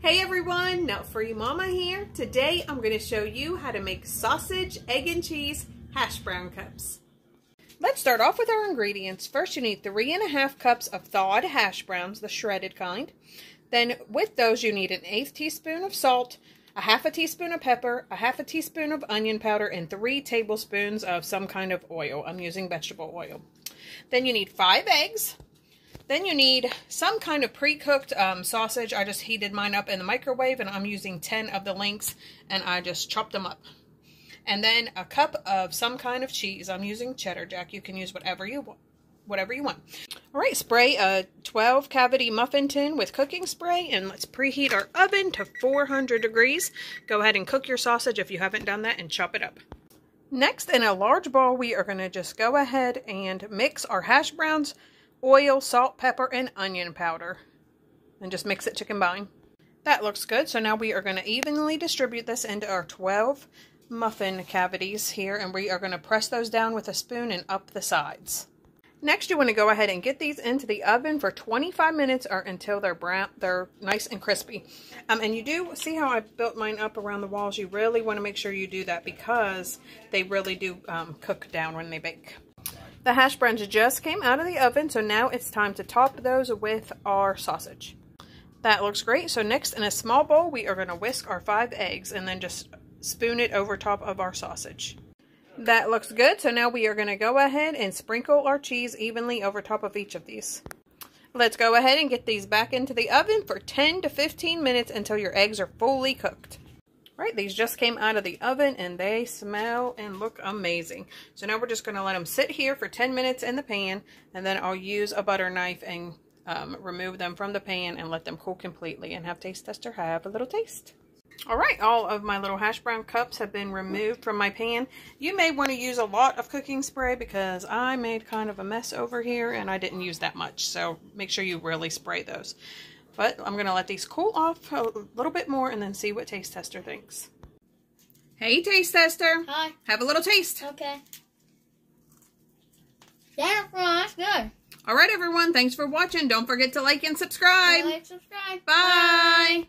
Hey everyone, Nut For You Mama here. Today I'm going to show you how to make sausage, egg and cheese hash brown cups. Let's start off with our ingredients. First you need 3½ cups of thawed hash browns, the shredded kind. Then with those you need an 1/8 teaspoon of salt, a 1/2 teaspoon of pepper, a 1/2 teaspoon of onion powder, and 3 tablespoons of some kind of oil. I'm using vegetable oil. Then you need 5 eggs. Then you need some kind of pre-cooked sausage. I just heated mine up in the microwave and I'm using 10 of the links and I just chopped them up. And then a cup of some kind of cheese. I'm using cheddar jack. You can use whatever you want. All right, spray a 12 cavity muffin tin with cooking spray and let's preheat our oven to 400 degrees. Go ahead and cook your sausage if you haven't done that and chop it up. Next, in a large bowl, we are going to just go ahead and mix our hash browns, oil, salt, pepper, and onion powder. And just mix it to combine. That looks good. So now we are going to evenly distribute this into our 12 muffin cavities here. And we are going to press those down with a spoon and up the sides. Next, you want to go ahead and get these into the oven for 25 minutes or until they're brown, they're nice and crispy. And you do see how I built mine up around the walls. You really want to make sure you do that because they really do cook down when they bake. The hash browns just came out of the oven, so now it's time to top those with our sausage. That looks great. So next, in a small bowl, we are going to whisk our 5 eggs and then just spoon it over top of our sausage. That looks good. So now we are going to go ahead and sprinkle our cheese evenly over top of each of these. Let's go ahead and get these back into the oven for 10 to 15 minutes until your eggs are fully cooked. Right, these just came out of the oven and they smell and look amazing. So now we're just going to let them sit here for 10 minutes in the pan and then I'll use a butter knife and remove them from the pan and let them cool completely and have Taste Tester have a little taste. All right, all of my little hash brown cups have been removed from my pan. You may want to use a lot of cooking spray because I made kind of a mess over here and I didn't use that much. So make sure you really spray those. But I'm going to let these cool off a little bit more and then see what Taste Tester thinks. Hey, Taste Tester. Hi. Have a little taste. Okay. Yeah, that's good. All right, everyone. Thanks for watching. Don't forget to like and subscribe. Like, subscribe. Bye.